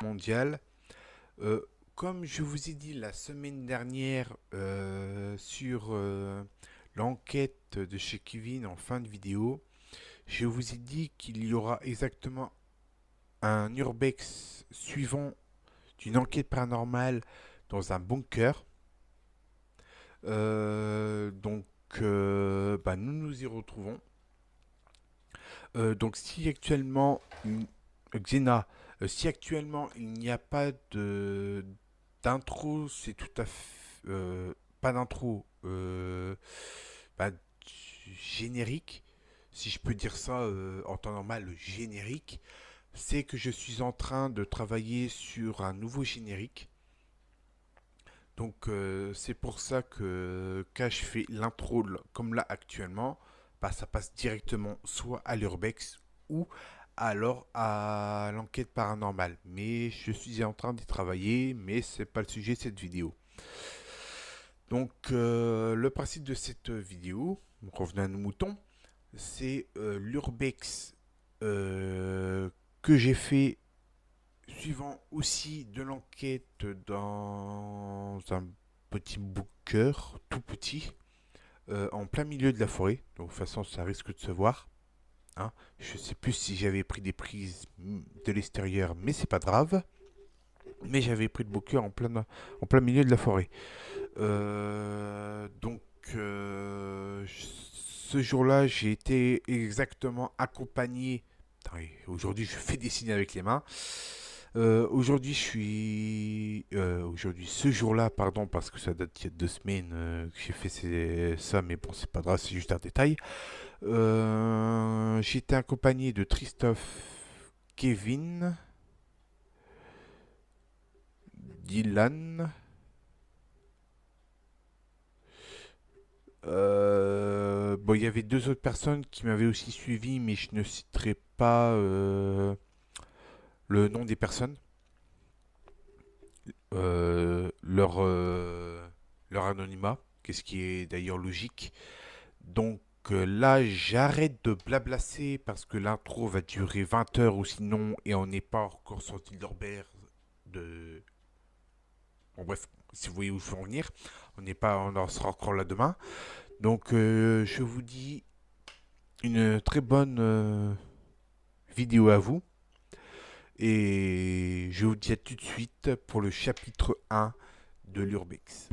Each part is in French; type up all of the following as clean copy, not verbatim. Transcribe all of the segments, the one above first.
mondiale. Euh, Comme je vous ai dit la semaine dernière sur l'enquête de chez Kevin en fin de vidéo, je vous ai dit qu'il y aura exactement un urbex suivant d'une enquête paranormale dans un bunker. Donc, nous nous y retrouvons. Donc, si actuellement, Xena, si actuellement il n'y a pas de d'intro, c'est tout à fait pas d'intro, bah, générique, si je peux dire ça en temps normal, le générique, c'est que je suis en train de travailler sur un nouveau générique. Donc c'est pour ça que quand je fais l'intro comme là actuellement, bah, ça passe directement soit à l'urbex ou alors à l'enquête paranormale. Mais je suis en train d'y travailler, mais c'est pas le sujet de cette vidéo. Donc le principe de cette vidéo, revenons à nos moutons, c'est l'urbex que j'ai fait suivant aussi de l'enquête dans un petit bunker, tout petit, en plein milieu de la forêt. Donc de toute façon, ça risque de se voir. Hein. Je sais plus si j'avais pris des prises de l'extérieur, mais c'est pas grave. Mais j'avais pris le bunker en plein milieu de la forêt. Donc, ce jour-là, j'ai été exactement accompagné. Attendez, aujourd'hui, je fais des signes avec les mains. Aujourd'hui, aujourd'hui, ce jour-là, pardon, parce que ça date il y a 2 semaines que j'ai fait ça, mais bon, c'est pas grave, c'est juste un détail. J'étais accompagné de Christophe, Kevin, Dylan. Bon, il y avait deux autres personnes qui m'avaient aussi suivi, mais je ne citerai pas le nom des personnes, leur anonymat, qu'est-ce qui est d'ailleurs logique. Donc là, j'arrête de blablasser parce que l'intro va durer 20 heures ou sinon, et on n'est pas encore sorti de l'Orbert de. Bon, bref, si vous voyez où je veux en venir, on en sera encore là demain. Donc je vous dis une très bonne vidéo à vous. Et je vous dis à tout de suite pour le chapitre 1 de l'Urbex.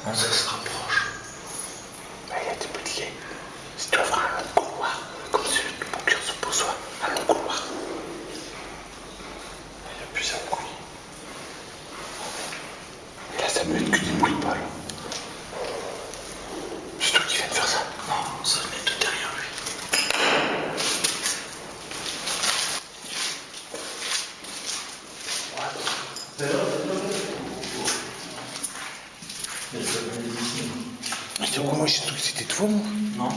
On se rapproche. Il a été modifié. Si tu vas voir un long couloir, comme celui du bunker sous Beausoir, un long couloir. Il y a plusieurs bruits. Et là, ça peut être que des bruits pas là. C'est toi qui viens de faire ça? Non, ça venait de derrière lui. Mais c'est quoi, moi j'ai cru que c'était toi, moi? Non.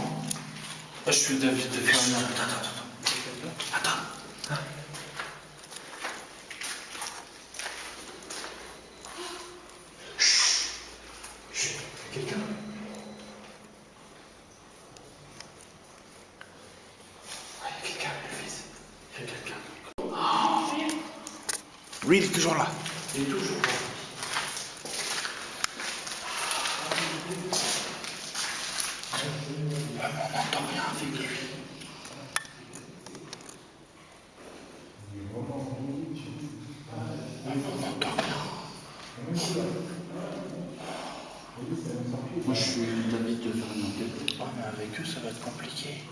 Je suis David de Fermier. Attends. Quelqu'un? Oui, il est toujours là. Il est toujours là. Ouais, mais on n'entend rien avec lui. Ouais, mais on n'entend rien. Moi, je suis d'avis de faire une enquête. Ouais, mais avec eux, ça va être compliqué.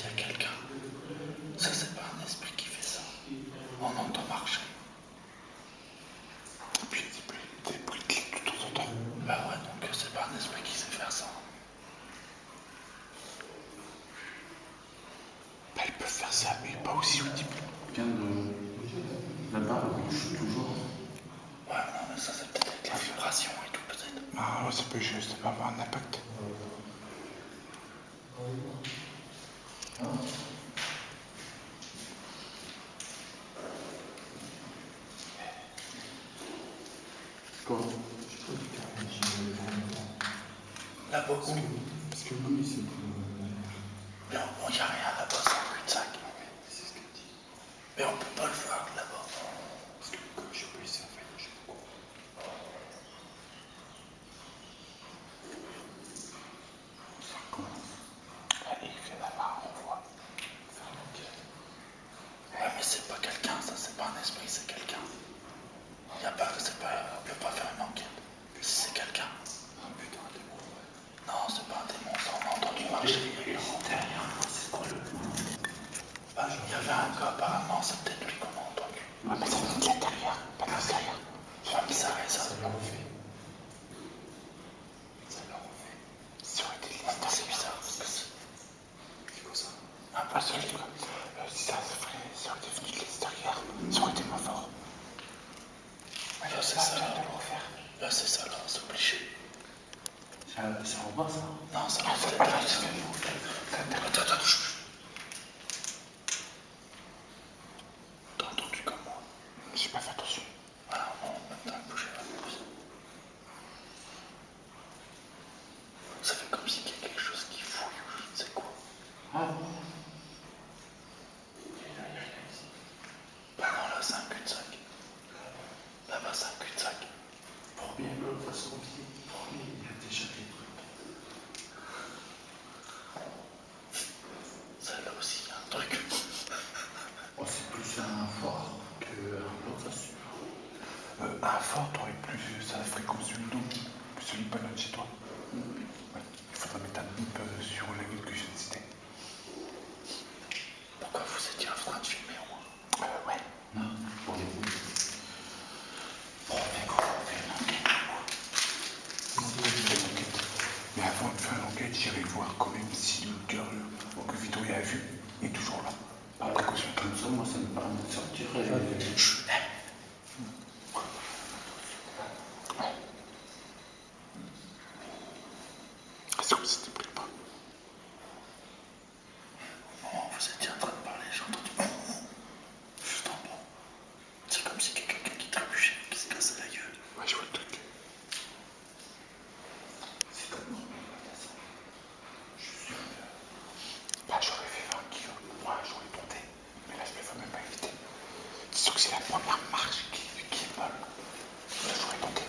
Il y a quelqu'un. Ça, c'est pas un esprit qui fait ça. On entend marcher. Et puis, des bruits de clics de temps en temps. Bah ouais, donc c'est pas un esprit qui sait faire ça. Bah, ils peuvent faire ça, mais pas aussi audible. Viens de là-bas, je suis toujours. Ouais, non, mais ça, c'est peut-être avec la vibration et tout, peut-être. Ah ouais, ça peut avoir un impact. Quoi? Là-bas, où? Parce que lui, c'est. Mais il n'y a rien là-bas, c'est un cul-de-sac. C'est ce qu'elle dit. Mais on peut pas le voir là-bas. Parce que comme je suis policier, en fait, je sais pas quoi. Ça commence. Allez, viens là-bas, on voit. Faire l'enquête. Ouais, mais c'est pas quelqu'un, ça, c'est pas un esprit, c'est quelqu'un. Y a pas, c'est pas, on peut pas faire une enquête. Si c'est quelqu'un. Ah putain, un démon, ouais. Non, c'est pas un démon, ça, on a entendu marcher. Derrière moi, c'est quoi le. Bah, il y avait un gars, apparemment, c'est peut-être lui qu'on a entendu. Ah, mais ça vient de l'intérieur, pas de l'extérieur. Ouais, mais ça reste ça. Ça l'a refait. Ça l'a refait. Ça aurait été de l'extérieur. C'est bizarre, parce que c'est. C'est quoi ça? Ah, bah, ça, si ça aurait été venu de l'extérieur, ça aurait été moins fort. Ouais, là, c'est ça, là. De le refaire. Là, c'est ça, là, c'est obligé. C'est en bas, ça? Non, ça va être là, c'est fait. Attends, chut. T'as entendu comme moi? J'ai pas fait attention. Ah, non, maintenant, bougez pas plus. Ça fait comme s'il y a quelque chose qui fouille ou je ne sais quoi. Ah. Bah non, là, c'est un cul-de-sac. Là-bas, c'est un cul-de-sac. Pour bien que l'autre fasse son pied. Il y a déjà des trucs. Ça, là aussi, il y a un truc. Oh, c'est plus un fort qu'un bloc là-dessus. Un fort, t'aurais plus. Ça ferait comme celui d'eau, que celui pas loin de chez toi. Ouais. Il faudrait mettre un bip sur la ville que je viens de citer. Pourquoi vous étiez en train de filmer au moins? Ouais. Non, pour les roues. Bon, d'accord, on fait une enquête. Mais avant de faire l'enquête, j'irai voir quand même si le gars que Vito a vu est toujours là. Par précaution. Comme ça, moi, ça me permet de sortir et. Chut. C'est comme si t'étais pas. Oh, vous étiez en train de parler, j'ai entendu. Juste en bas. C'est comme si quelqu'un qui trébuchait, qui se cassait la gueule. Ouais, je vois le truc. C'est comme moi, je suis sûr. Bah, j'aurais fait 20 kilos. Moi, j'aurais tenté. Mais là, je me fais même pas éviter. Disons que c'est la première marche qui est molle. Là, j'aurais tenté.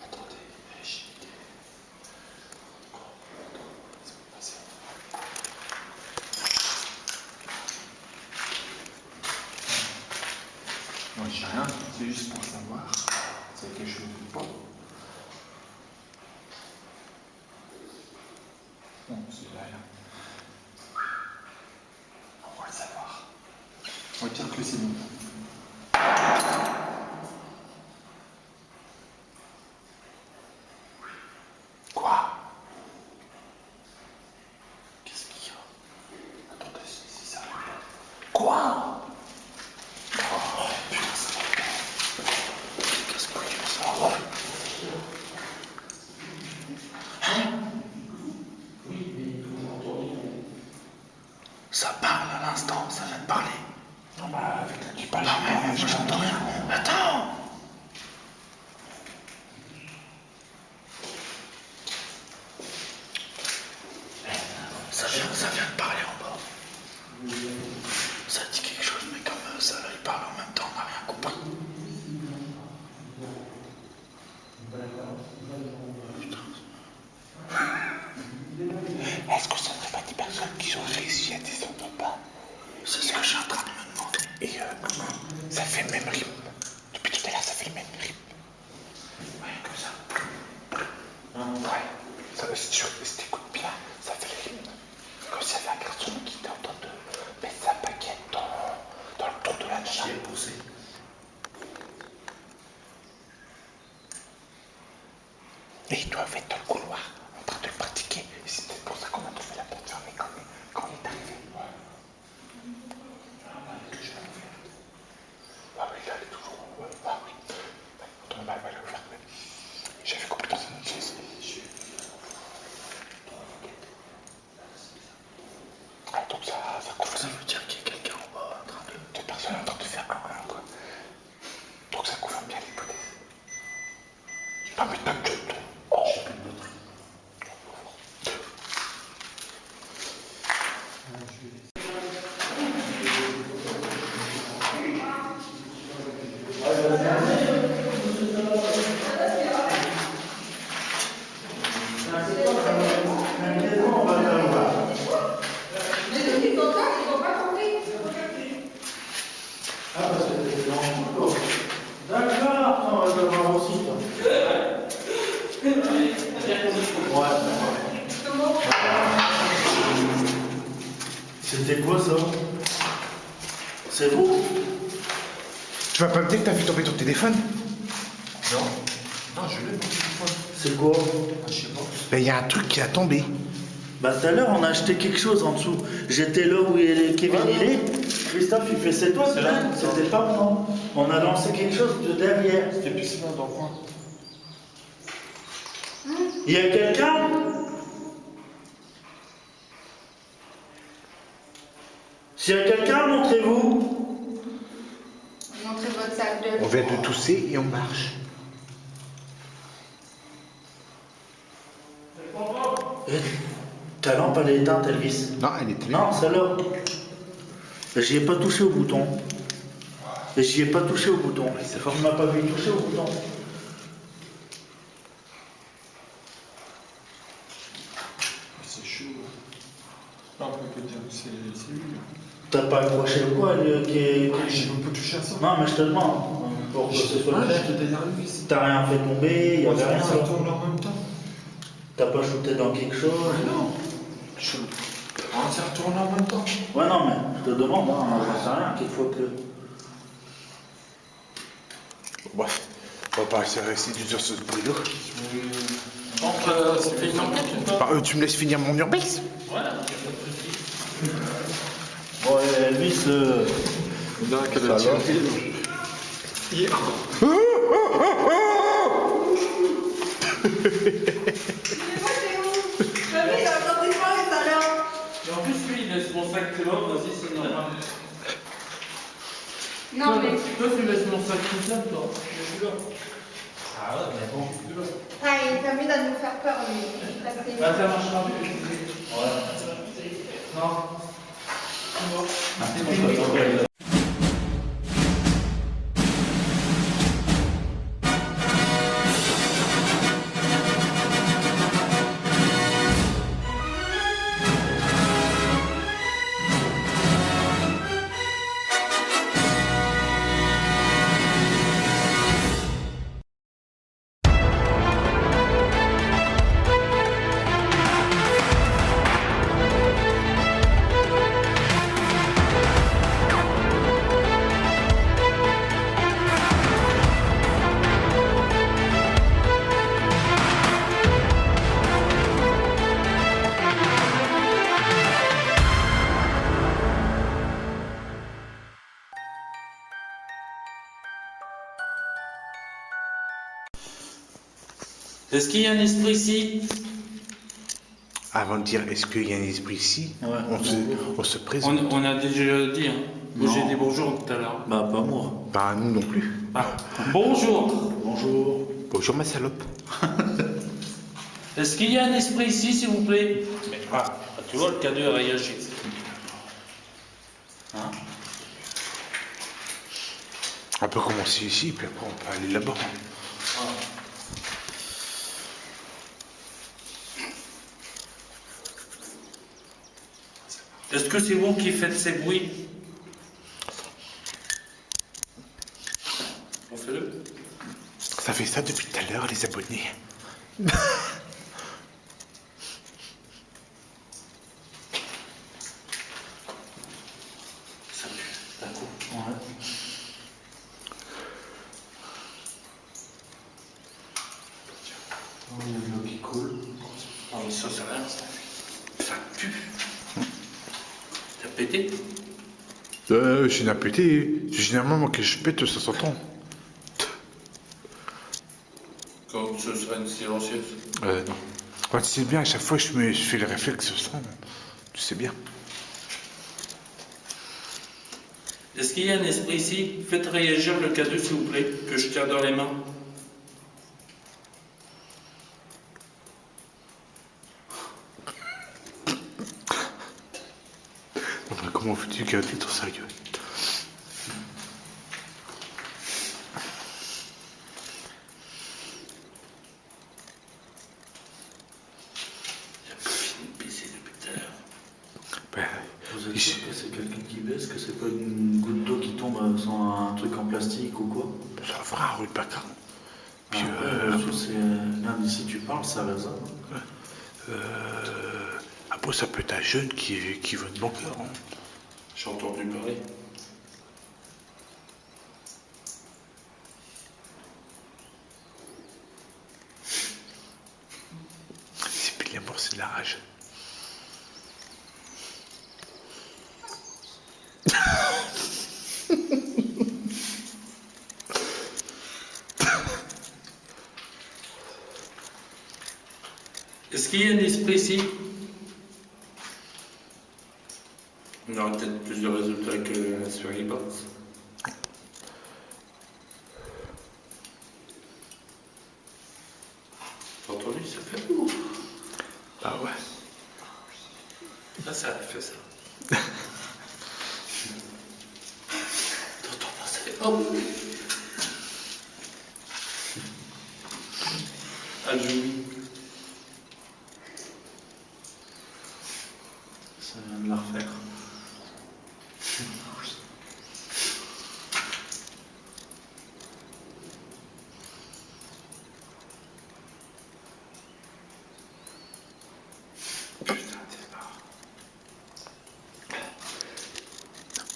Attendez, j'ai une idée. Moi, j'ai rien, c'est juste pour savoir si c'est quelque chose ou pas. Non, c'est rien. On va le savoir. On va dire que c'est bon. Quoi? Qu'est-ce qu'il y a? Attendez, si ça arrive. Quoi? Oh putain, c'est casse-couille ça. Oh. Ça parle à l'instant, ça vient de parler. Non, bah, avec la tu parles. Non, mais je n'entends rien. Attends! Ça vient de parler en bas. Ça dit quelque chose, mais comme ça, là, il parle en même temps, on n'a rien compris. Est-ce que ça ne serait pas des personnes qui ont réussi à descendre en bas? C'est ce que je suis en train de me demander. Et ça fait le même rythme. Depuis tout à l'heure, ça fait le même rythme. Ouais, comme ça. Ouais. Ça, si t'écoutes bien, ça fait le rythme. Comme s'il y avait un garçon qui était en train de mettre sa baguette dans le tour de la nana. J'y ai poussé. Et ils doivent être dans le couloir, en train de le pratiquer. Et c'est peut-être pour ça qu'on a trouvé la porte fermée quand on est arrivé. Ouais. Ah oui, là, elle est toujours. Ah oui. Attends, bah, elle va le faire. J'avais compris dans une chaise. Ah, donc ça couvre. Ça veut dire qu'il y a quelqu'un en bas en train de. Deux personnes en train de faire un quoi. Donc ça couvre bien l'hypothèse. Ah, mais t'inquiète. Oh. C'était quoi ça? C'est vous? Tu vas pas me dire que t'as vu tomber ton téléphone? Non. Non, je l'ai mon téléphone. C'est quoi? Je sais pas. Ben, y a un truc qui a tombé. Bah tout à l'heure on a acheté quelque chose en dessous. J'étais là où Kevin il est. Christophe il fait c'est toi C'est là. C'était pas moi. On a lancé quelque chose de derrière. C'était plus là dans le coin. Il y a quelqu'un? S'il y a quelqu'un, montrez-vous. Montrez votre sac de. On vient de tousser et on marche. Eh, ta lampe elle est éteinte, Elvis. Non, elle était. Non, celle-là. J'y ai pas touché au bouton. J'y ai pas touché au bouton. C'est fort. Tu m'as pas vu toucher au bouton. C'est chaud. Non, on peut dire que c'est lui. T'as pas accroché ou quoi Je peux pas toucher à ça. Non, mais je te demande. Pour que ce soit clair. Je te derrière lui. T'as rien fait tomber, il y avait rien. Ça tourne en même temps. T'as pas shooté dans quelque chose. Non. Ça retourne en même temps. Ouais, non, mais je te demande, hein, j'en sais rien, qu'il faut que. Bref, on va pas rester sur ce boulot. Donc, ça fait une enquête ou pas? Bah, tu me laisses finir mon urbex? Bon, Elvis, Non, quelle a tiré hier. Et en plus, lui, il laisse mon sac que l'autre, vas-y, c'est normal. Non, mais. Toi, tu laisses mon sac tout seul, toi. Je suis là. Ah ouais, mais bon, je suis là. Ah, il est amusé de nous faire peur, lui. Bah, ça marchera plus. Ouais. Non. C'est bon. Est-ce qu'il y a un esprit ici? Avant de dire est-ce qu'il y a un esprit ici, Ouais. on se présente. On a déjà dit, hein. Moi, Non. j'ai dit bonjour tout à l'heure. Bah, pas moi. Bah, nous non plus. Ah, bonjour. Bonjour. Bonjour, ma salope. Est-ce qu'il y a un esprit ici, s'il vous plaît? Mais Ah, tu vois, le cadeau a réagi. Hein? On peut commencer ici, puis après on peut aller là-bas. Est-ce que c'est vous qui faites ces bruits? On fait le. Ça fait ça depuis tout à l'heure, les abonnés. Ça pue, d'un coup. Ouais. Oh, il y a de l'eau qui coule. Ah mais ça, c'est rien, ça pue. T'as pété? J'ai une pété. Généralement, moi, que je pète, ça s'entend. Comme ce serait une silencieuse. Non. Quand tu sais bien, à chaque fois, je fais le réflexe sans. Tu sais bien. Est-ce qu'il y a un esprit ici? Faites réagir le cadeau, s'il vous plaît, que je tiens dans les mains. Non, mais comment veux-tu garder ton sérieux? J'ai pas fini de pisser depuis tout à l'heure. Ben, Vous êtes ici. sûr que c'est quelqu'un qui baisse, que c'est pas une goutte d'eau qui tombe sur un truc en plastique ou quoi? Ça fera un rue de bâtard. Puis, Là, d'ici tu parles, ça résonne. après, ça peut être un jeune qui veut de bon cœur. Hein. J'ai entendu parler. C'est plus l'amour, c'est de la rage. Est-ce qu'il y a un esprit ici? On aura peut-être plus de résultats que la Spirit Box. T'as entendu? Ça fait ouf. Bah ouais. Là, ça a fait ça. T'entends pas, ça fait oh. Ah, Julie. Ça vient de la refaire.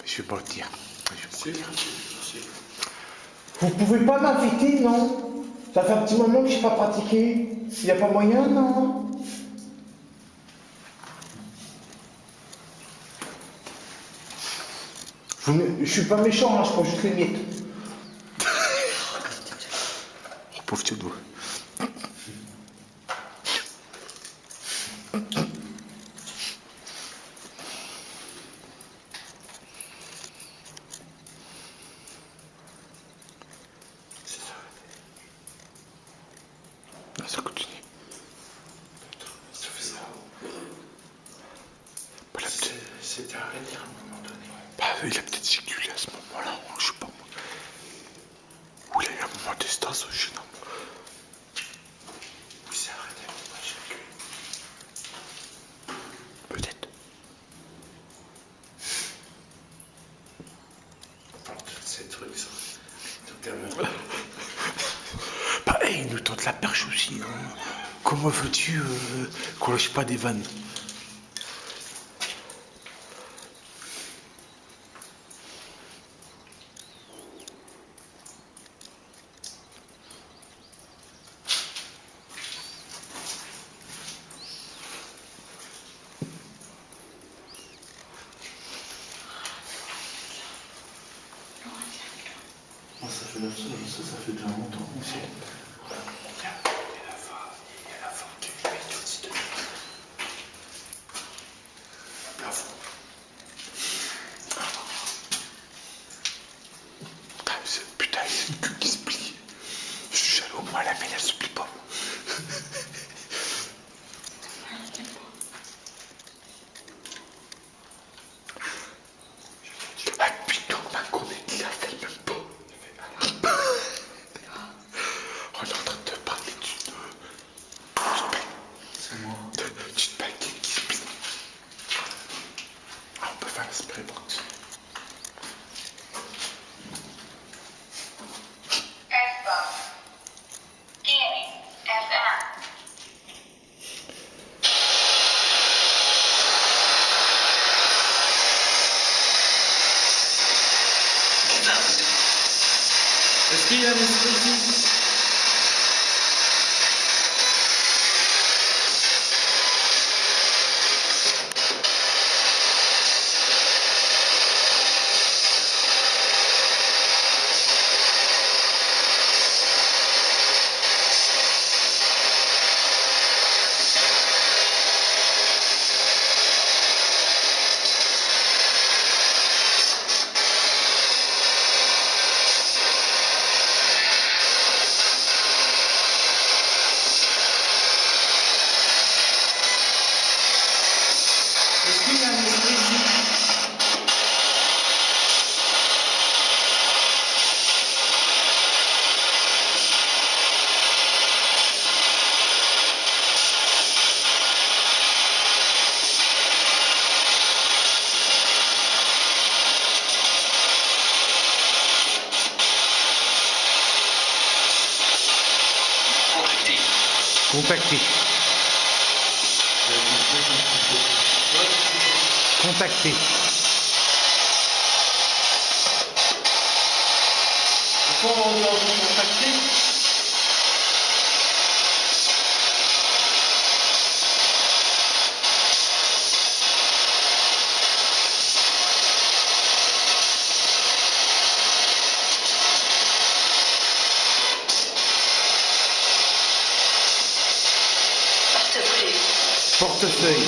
Je vais pas le dire. Vous pouvez pas m'inviter, non? Ça fait un petit moment que je n'ai pas pratiqué. Il n'y a pas moyen, non? Je suis pas méchant, hein, je prends juste les miettes. Oh, pauvre Thiago. Non, ça continue. Ça fait ça. Bah, C'était arrêté à un moment donné. bah, il a peut-être circulé à ce moment-là, je sais pas moi. Ou il a eu un moment d'estase, je sais pas. Oui, c'est arrêté. Moi, j'ai cru. Peut-être. On parle de ces trucs, ça. Tout à l'heure. Bah, hey, il nous tente la perche aussi. Hein. Comment veux-tu qu'on lâche pas des vannes? Ah, ça fait ça fait déjà longtemps aussi. Putain, c'est une queue qui se plie. Je suis jaloux, moi, la mienne, elle se plie pas. Est-ce qu'il y a un esprit ici? Est-ce qu'il y a un esprit ici? Contacté. Contacté. Pourquoi on doit vous contacter? Portefeuille.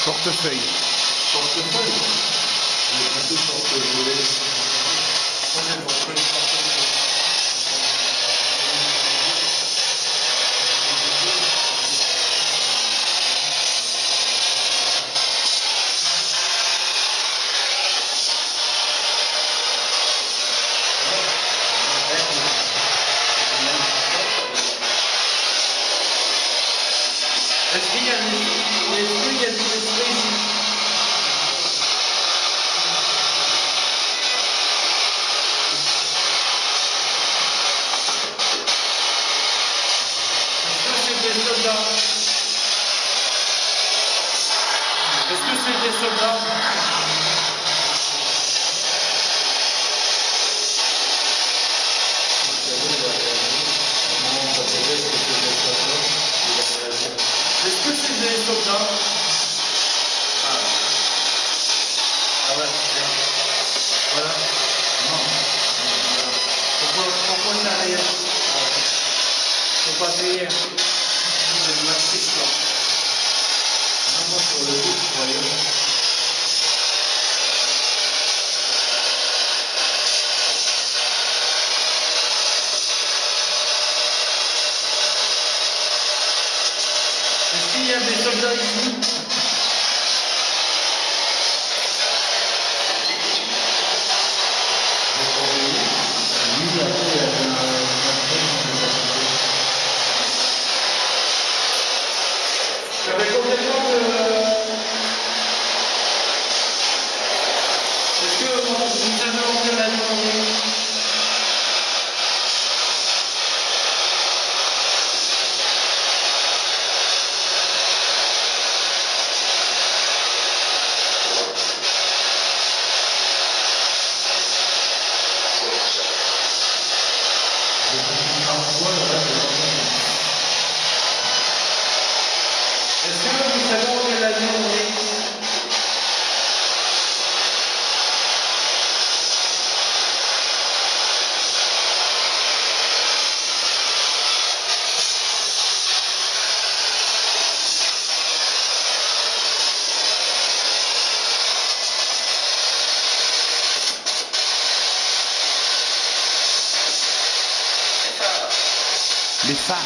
Portefeuille. Portefeuille. J'ai compris porte-volet. Moi, j'ai compris portefeuille. Est-ce qu'il y a un esprit? Est-ce qu'il y a des esprits ici? Est-ce que c'est des soldats? Est-ce que c'est des soldats? Est-ce que c'est des soldats? Ah ouais, voilà. Non. Pourquoi ça réagit? Faut pas payer. C'est de la triche là. Moi, sur le coup, je croyais. Est-ce qu'il y a des soldats ici? J'avais complètement de... Est-ce que vous savez où que la journée? Est-ce que vous savez où est la journée? Les femmes.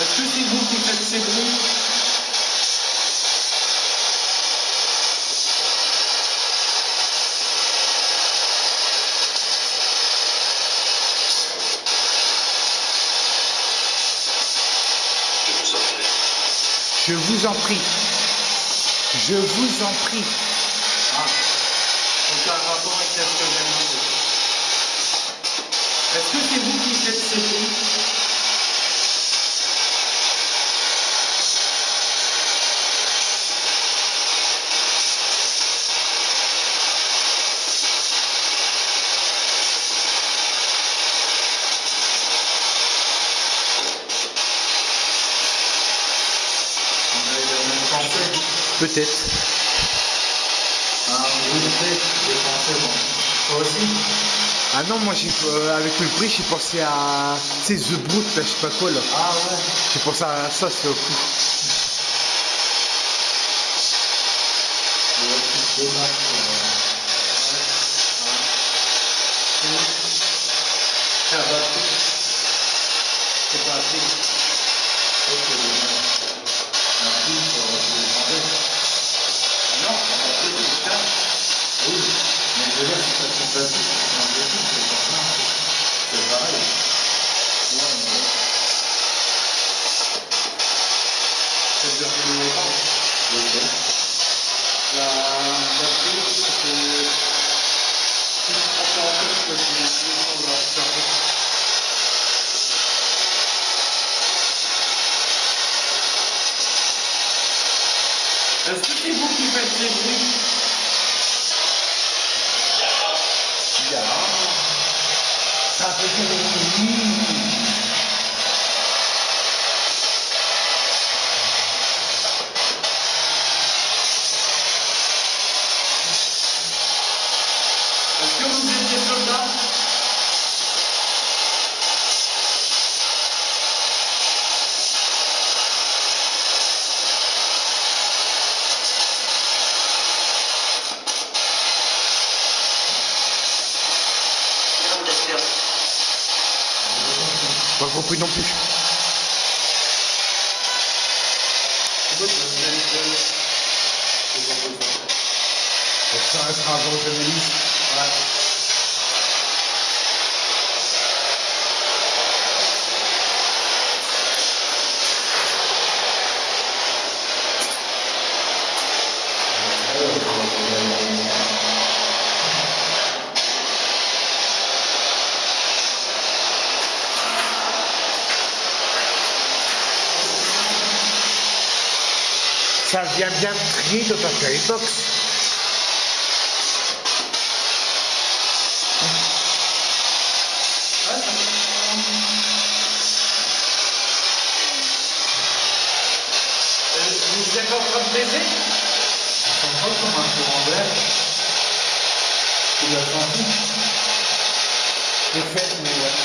Est-ce que c'est vous qui faites ces bruits? Je vous en prie. Je vous en prie. Ah, aucun rapport avec ce que j'ai demandé. Est-ce que c'est vous qui faites ce bruit? On a les mêmes pensées. Peut-être. Ah, oui, j'ai pensé, bon. Toi aussi? Ah non, moi, avec le bruit, j'ai pensé à. Tu sais, The Brute, là, je sais pas quoi, là. Ah ouais. J'ai pensé à ça, c'est au coup. Ouais, c'est dommage. Ça va. C'est pas assez. Ok, dommage. Un film, ça aurait pu le changer. Non, ça va plus de ça. Oui, mais je veux dire, c'est pas sympathique, c'est un peu tout, c'est pas ça. C'est pareil. Ouais, mais bon. Ça dure plus longtemps. Ok. La batterie, c'est que si je prends ça en tête, je peux finir plus sans la recharger. Est-ce que c'est vous qui faites ces bruits? Ça fait que des nuits. Est-ce que vous êtes des soldats? Pas compris non plus. Ça restera avant journaliste. Ça vient bien trier de ta Paybox. Vous êtes en train de baiser? Ça sent pas comme un courant d'air. Tu l'as senti? Les fêtes, mais ouais.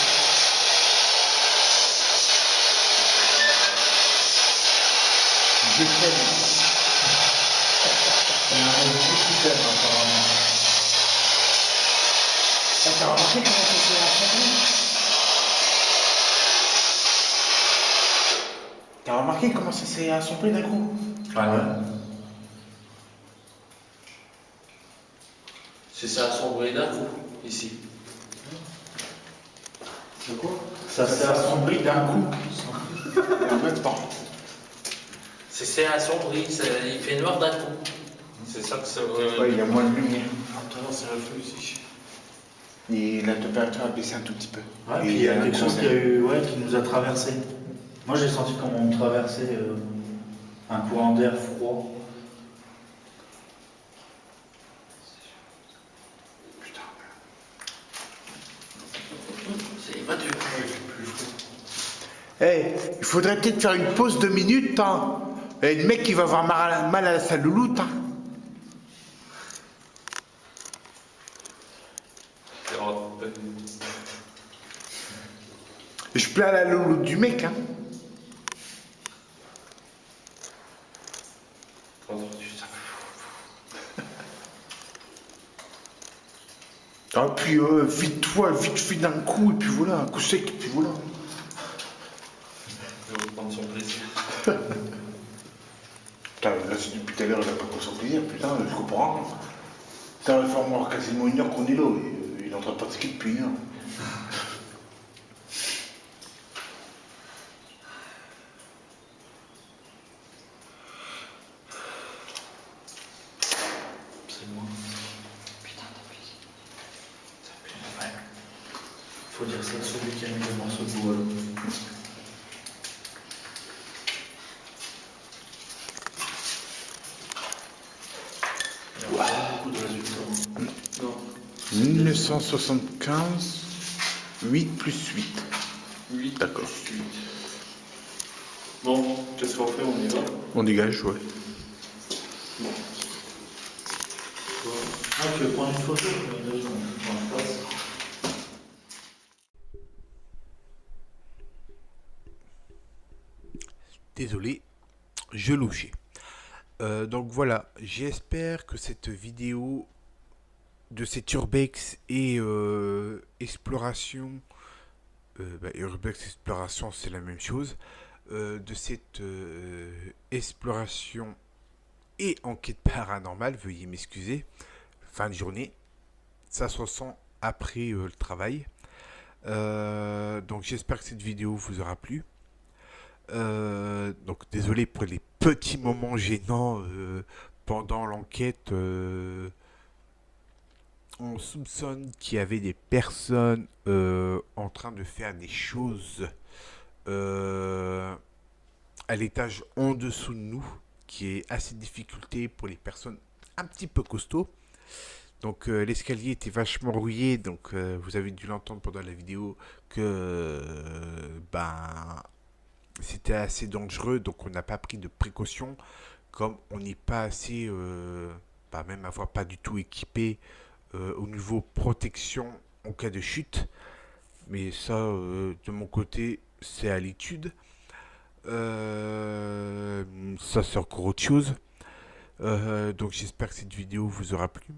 Je t'aime. Il y a un esprit qui t'aime, apparemment. T'as remarqué comment ça s'est assemblé? T'as remarqué comment ça s'est assemblé d'un coup? Ouais. C'est ça, assombri d'un coup, ici. C'est quoi? Ça s'est assombri d'un coup. En même temps. C'est assombri, il fait noir d'un coup. C'est ça que ça veut Ouais, il y a moins de lumière. Attends, c'est un peu ici. Et la température a baissé un tout petit peu. Ouais, Et puis il y a quelque chose concert. qui nous a traversé. Moi j'ai senti comme on me traversait un courant d'air froid. C'est évadé. Eh, il faudrait peut-être faire une pause de minutes, hein. Et le mec, il va avoir mal à sa louloute, hein. Je plains la louloute du mec, hein. Ah, puis vite-toi, vite fait d'un coup, et puis voilà, un coup sec, et puis voilà. Je vais prendre son plaisir. Putain, là, c'est depuis tout à l'heure, il a pas pris son plaisir, putain, je comprends. Ça va faire moi quasiment 1 heure qu'on est là, et, il est en train de pratiquer depuis 1 heure. C'est moi. Putain, t'as pris. Ça pue. Ouais. Faut dire ça à celui qui a mis le morceau de bois. Il n'y a pas beaucoup de résultats. Non. 1975, 8 plus 8. 8. D'accord. Bon, qu'est-ce qu'on fait? On y va? On dégage, ouais. Ah, tu veux prendre une photo? Je passe. Désolé, je louchais. Donc voilà, j'espère que cette vidéo de cette Urbex et exploration, Urbex exploration c'est la même chose, de cette exploration et enquête paranormale, veuillez m'excuser, fin de journée, ça se ressent après le travail. Donc j'espère que cette vidéo vous aura plu. Donc désolé pour les petits moments gênants pendant l'enquête. On soupçonne qu'il y avait des personnes en train de faire des choses à l'étage en dessous de nous, qui est assez difficulté pour les personnes un petit peu costauds. Donc l'escalier était vachement rouillé, donc vous avez dû l'entendre pendant la vidéo que c'était assez dangereux, donc on n'a pas pris de précautions, comme on n'est pas assez, même avoir pas du tout équipé au niveau protection en cas de chute. Mais ça, de mon côté, c'est à l'étude. Ça, c'est encore autre chose. Donc j'espère que cette vidéo vous aura plu.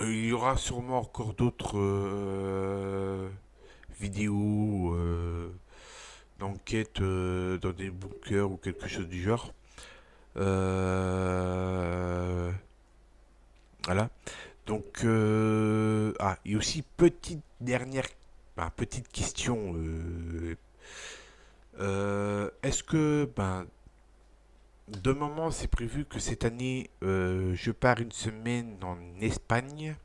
Il y aura sûrement encore d'autres vidéos d'enquête dans des bunkers ou quelque chose du genre. Voilà. Donc, et aussi petite dernière, petite question. Est-ce que, de moment, c'est prévu que cette année, je pars une semaine en Espagne.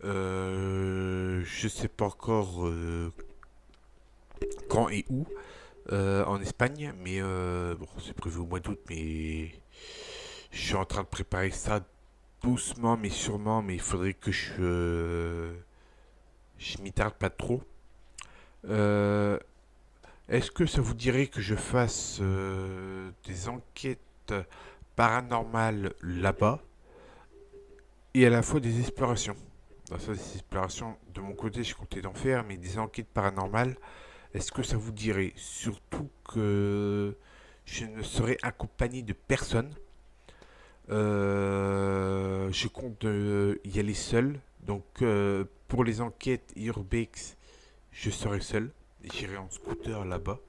Je sais pas encore quand et où en Espagne, mais bon, c'est prévu au mois d'août, mais je suis en train de préparer ça doucement, mais sûrement, mais il faudrait que je m'y tarde pas trop. Est-ce que ça vous dirait que je fasse des enquêtes paranormales là-bas et à la fois des explorations? Alors ça, des explorations, de mon côté, je comptais d'en faire, mais des enquêtes paranormales, est-ce que ça vous dirait? Surtout que je ne serai accompagné de personne. Je compte y aller seul. Donc pour les enquêtes Urbex, je serai seul. J'irai en scooter là-bas.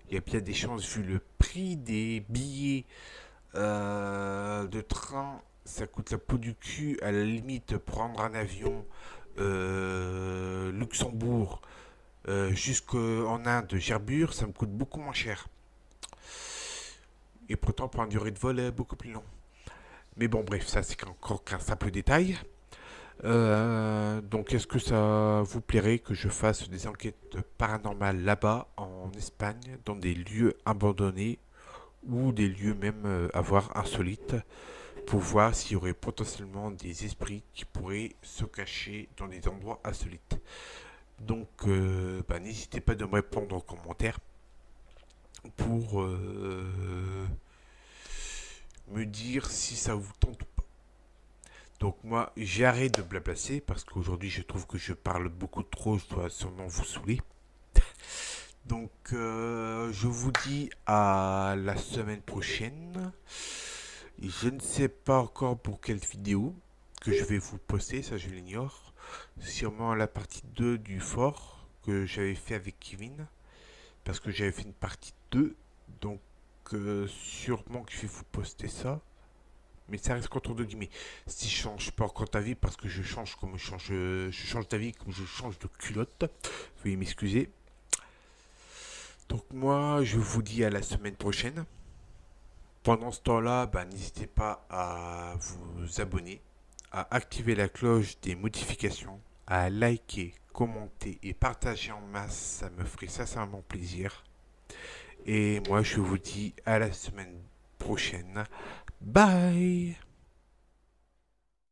Il y a bien des chances vu le prix des billets de train. Ça coûte la peau du cul. À la limite, prendre un avion Luxembourg jusqu'en Inde, Gerbure, ça me coûte beaucoup moins cher. Et pourtant, pour une durée de vol beaucoup plus long. Mais bon, bref, ça c'est encore qu'un simple détail. Donc, est-ce que ça vous plairait que je fasse des enquêtes paranormales là-bas, en Espagne, dans des lieux abandonnés ou des lieux même à voir insolites, pour voir s'il y aurait potentiellement des esprits qui pourraient se cacher dans des endroits insolites? Donc, n'hésitez pas de me répondre en commentaire pour me dire si ça vous tente ou pas. Donc moi, j'arrête de blablasser parce qu'aujourd'hui, je trouve que je parle beaucoup trop, je dois sûrement vous saouler. Donc, je vous dis à la semaine prochaine. Je ne sais pas encore pour quelle vidéo que je vais vous poster, ça je l'ignore. Sûrement la partie 2 du fort que j'avais fait avec Kevin. Parce que j'avais fait une partie 2. Donc, sûrement que je vais vous poster ça. Mais ça reste contre deux guillemets. Si je change pas encore d'avis, parce que je change comme je change d'avis comme je change de culotte. Veuillez m'excuser. Donc moi, je vous dis à la semaine prochaine. Pendant ce temps-là, n'hésitez pas à vous abonner, à activer la cloche des modifications, à liker, commenter et partager en masse, ça me ferait sincèrement plaisir. Et moi, je vous dis à la semaine prochaine. Bye!